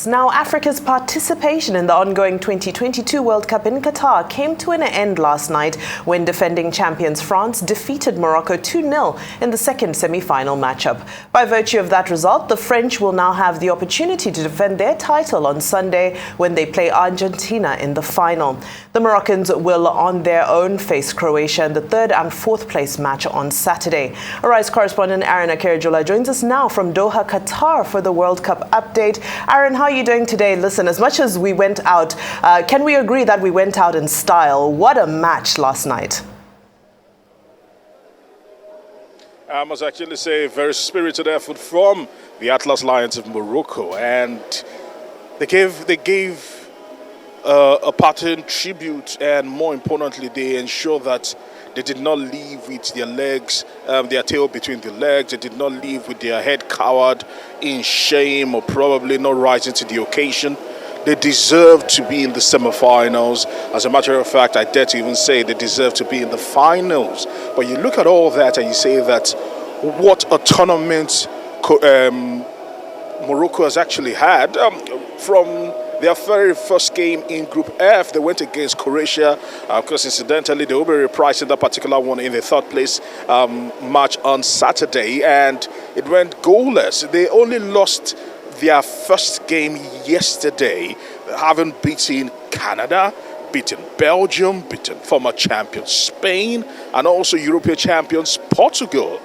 Now, Africa's participation in the ongoing 2022 World Cup in Qatar came to an end last night when defending champions France defeated Morocco 2-0 in the second semi-final matchup. By virtue of that result, the French will now have the opportunity to defend their title on Sunday when they play Argentina in the final. The Moroccans will on their own face Croatia in the third and fourth place match on Saturday. Arise correspondent Aron Akerejola joins us now from Doha, Qatar for the World Cup update. Aron, how are you doing today? Listen, as much as we went out, can we agree that we went out in style? What a match last night. I must actually say very spirited effort from the Atlas Lions of Morocco, and they gave a pattern tribute, and more importantly, they ensured that they did not leave with their legs, their tail between the legs. They did not leave with their head cowered in shame or probably not rising to the occasion. They deserve to be in the semi-finals. As a matter of fact, I dare to even say they deserve to be in the finals. But you look at all that and you say that what a tournament Morocco has actually had. From their very first game in Group F, they went against Croatia. Of course, incidentally, they will be reprising that particular one in the third place match on Saturday, and it went goalless. They only lost their first game yesterday, having beaten Canada, beaten Belgium, beaten former champions Spain, and also European champions Portugal.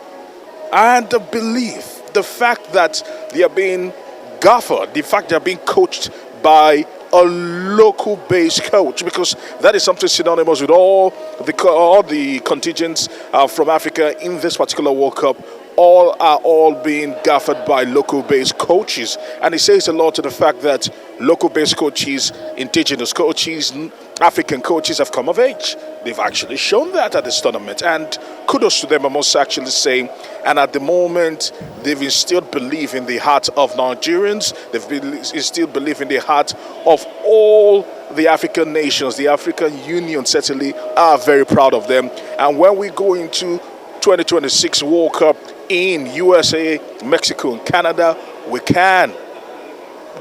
And the belief, the fact that they are being governed, the fact they are being coached by a local-based coach, because that is something synonymous with all the contingents from Africa in this particular World Cup. All being governed by local-based coaches, and it says a lot to the fact that local-based coaches, indigenous coaches, African coaches have come of age. They've actually shown that at this tournament, and kudos to them, I must actually say. And at the moment, they've instilled belief in the heart of Nigerians. They've instilled belief in the heart of all the African nations. The African Union certainly are very proud of them. And when we go into 2026 World Cup in USA, Mexico, and Canada, we can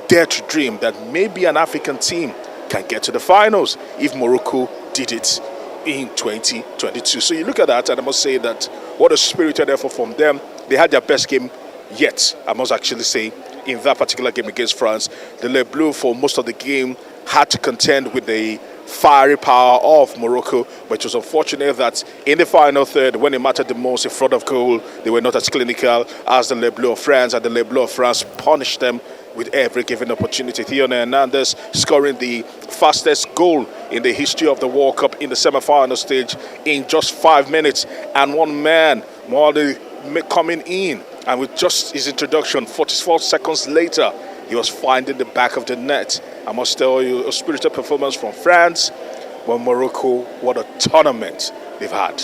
dare to dream that maybe an African team can get to the finals if Morocco did it in 2022. So you look at that, and I must say that what a spirited effort from them. They had their best game yet, I must actually say, in that particular game against France. The Le Bleu, for most of the game, had to contend with the fiery power of Morocco, which was unfortunate that in the final third, when it mattered the most in front of goal, they were not as clinical as the Le Bleu of France, and the Le Bleu of France punished them with every given opportunity. Theo Hernandez scoring the fastest goal in the history of the World Cup in the semi-final stage in just 5 minutes, and one man, Molly, coming in, and with just his introduction, 44 seconds later, he was finding the back of the net. I must tell you, a spirited performance from France. But Morocco, what a tournament they've had.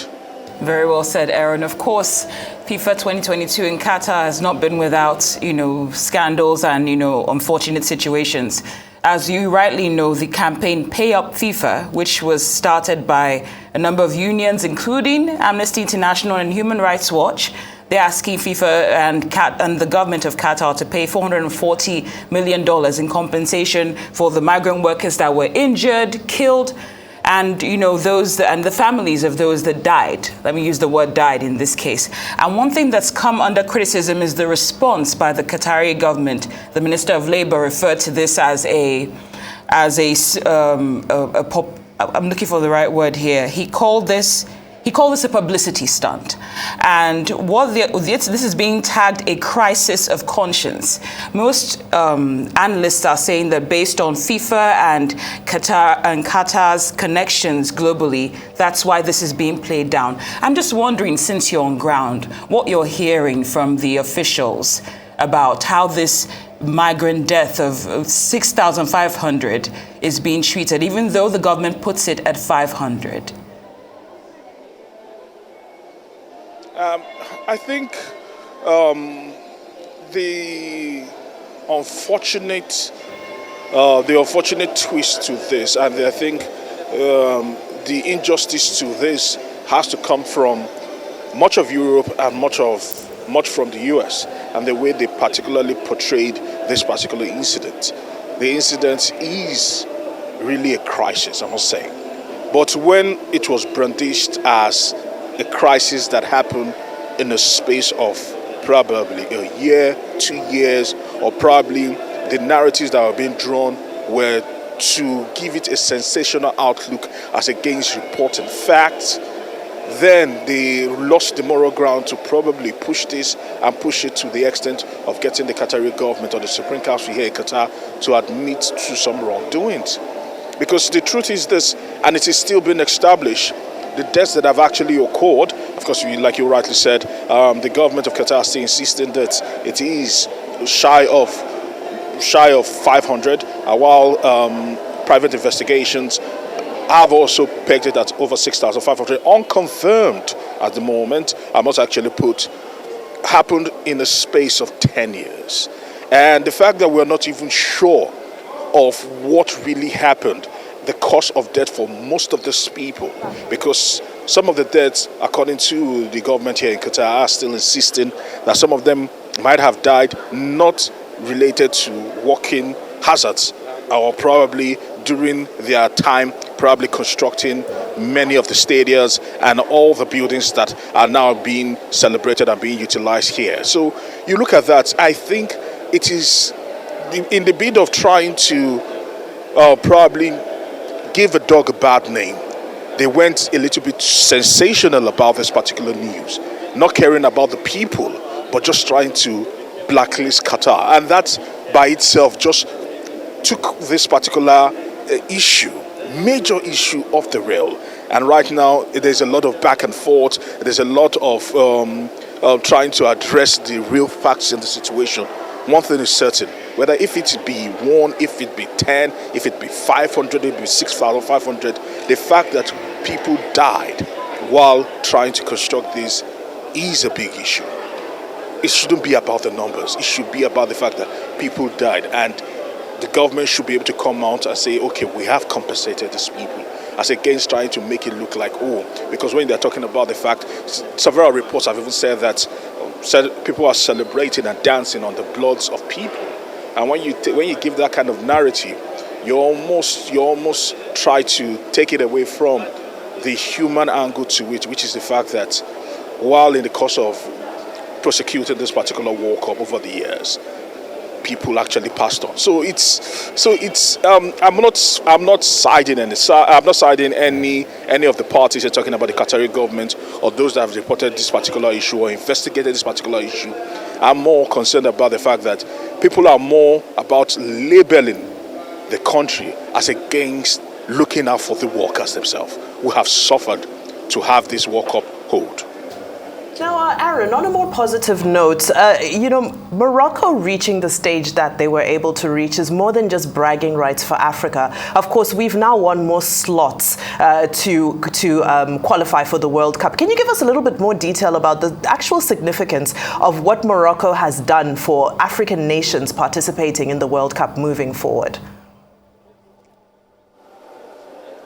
Very well said, Aron. Of course, FIFA 2022 in Qatar has not been without, scandals and, unfortunate situations. As you rightly know, the campaign Pay Up FIFA, which was started by a number of unions, including Amnesty International and Human Rights Watch, they're asking FIFA and the government of Qatar to pay $440 million in compensation for the migrant workers that were injured, killed, and those and the families of those that died. Let me use the word died in this case. And one thing that's come under criticism is the response by the Qatari government. The Minister of Labour referred to this as I'm looking for the right word here. He called this a publicity stunt. And this is being tagged a crisis of conscience. Most analysts are saying that based on FIFA and Qatar's connections globally, that's why this is being played down. I'm just wondering, since you're on ground, what you're hearing from the officials about how this migrant death of 6,500 is being treated, even though the government puts it at 500. I think the unfortunate twist to this, and I think the injustice to this has to come from much of Europe and much from the US, and the way they particularly portrayed this particular incident. the incident is really a crisis, I must say. But when it was brandished as a crisis that happened in a space of probably a year, 2 years, or probably the narratives that were being drawn were to give it a sensational outlook as against reporting facts, then they lost the moral ground to probably push this and push it to the extent of getting the Qatari government or the Supreme Council here in Qatar to admit to some wrongdoings. Because the truth is this, and it is still being established, the deaths that have actually occurred, of course, like you rightly said, the government of Qatar is still insisting that it is shy of 500, while private investigations have also pegged it at over 6,500, unconfirmed at the moment. I must actually put, happened in a space of 10 years. And the fact that we're not even sure of what really happened, the cause of death for most of these people, because some of the deaths, according to the government here in Qatar, are still insisting that some of them might have died not related to walking hazards, or probably during their time probably constructing many of the stadiums and all the buildings that are now being celebrated and being utilized here. So you look at that, I think it is in the bid of trying to probably give a dog a bad name, they went a little bit sensational about this particular news, not caring about the people, but just trying to blacklist Qatar. And that by itself just took this particular issue, major issue, off the rail. And right now there's a lot of back and forth, there's a lot of trying to address the real facts in the situation. One thing is certain, whether if it be 1, if it be 10, if it be 500, if it be 6,500, the fact that people died while trying to construct this is a big issue. It shouldn't be about the numbers. It should be about the fact that people died, and the government should be able to come out and say, okay, we have compensated these people, as against trying to make it look like, because when they're talking about the fact, several reports have even said that people are celebrating and dancing on the bloods of people. And when you give that kind of narrative, you almost try to take it away from the human angle to it, which is the fact that while in the course of prosecuting this particular World Cup over the years, people actually passed on. So it's I'm not siding any of the parties you're talking about, the Qatari government or those that have reported this particular issue or investigated this particular issue. I'm more concerned about the fact that people are more about labeling the country as against looking out for the workers themselves who have suffered to have this World Cup hold. Now, Aron, on a more positive note, Morocco reaching the stage that they were able to reach is more than just bragging rights for Africa. Of course, we've now won more slots to qualify for the World Cup. Can you give us a little bit more detail about the actual significance of what Morocco has done for African nations participating in the World Cup moving forward?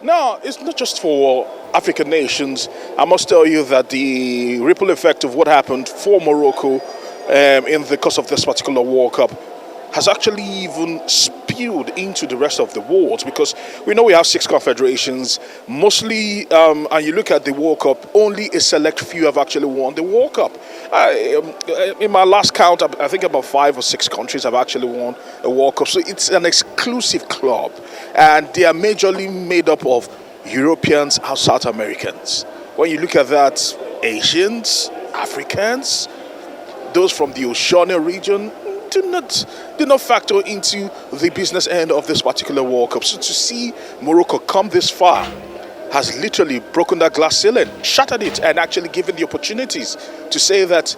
No, it's not just for African nations. I must tell you that the ripple effect of what happened for Morocco in the course of this particular World Cup has actually even spewed into the rest of the world, because we know we have 6 confederations, mostly, and you look at the World Cup, only a select few have actually won the World Cup. In my last count, I think about 5 or 6 countries have actually won a World Cup. So it's an exclusive club, and they are majorly made up of Europeans and South Americans. When you look at that, Asians, Africans, those from the Oceania region do not factor into the business end of this particular World Cup. So to see Morocco come this far has literally broken that glass ceiling, shattered it, and actually given the opportunities to say that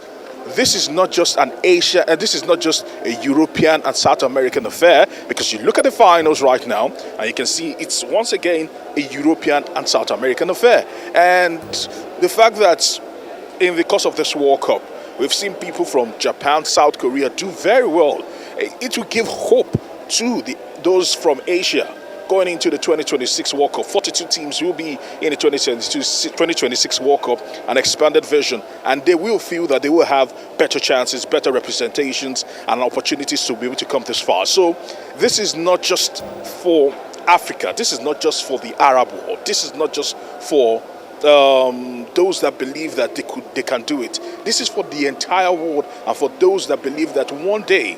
this is not just an Asia, and this is not just a European and South American affair, because you look at the finals right now and you can see it's once again a European and South American affair. And the fact that in the course of this World Cup, we've seen people from Japan, South Korea do very well. It will give hope to those from Asia going into the 2026 World Cup. 42 teams will be in the 2026 World Cup, an expanded version, and they will feel that they will have better chances, better representations, and opportunities to be able to come this far. So this is not just for Africa. This is not just for the Arab world. This is not just for those that believe that they can do it. This is for the entire world, and for those that believe that one day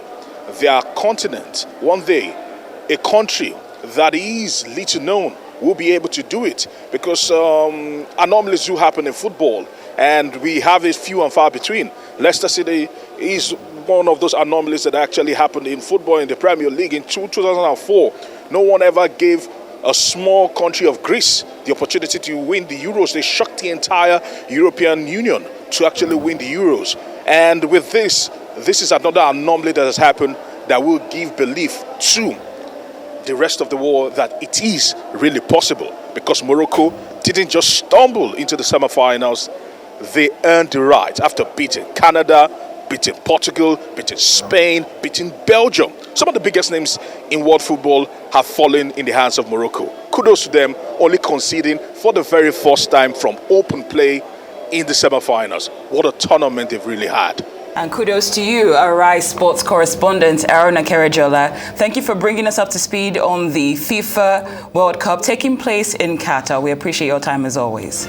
their continent, one day a country that is little known will be able to do it, because anomalies do happen in football, and we have a few and far between. Leicester City is one of those anomalies that actually happened in football in the Premier League in 2004. No one ever gave a small country of Greece the opportunity to win the Euros. They shocked the entire European Union to actually win the Euros. And with this is another anomaly that has happened that will give belief to the rest of the world that it is really possible, because Morocco didn't just stumble into the semi-finals. They earned the right after beating Canada, beating Portugal, beating Spain, beating Belgium. Some of the biggest names in world football have fallen in the hands of Morocco. Kudos to them, only conceding for the very first time from open play in the semi-finals. What a tournament they've really had. And kudos to you, Arise sports correspondent Aron Akerejola. Thank you for bringing us up to speed on the FIFA World Cup taking place in Qatar. We appreciate your time as always.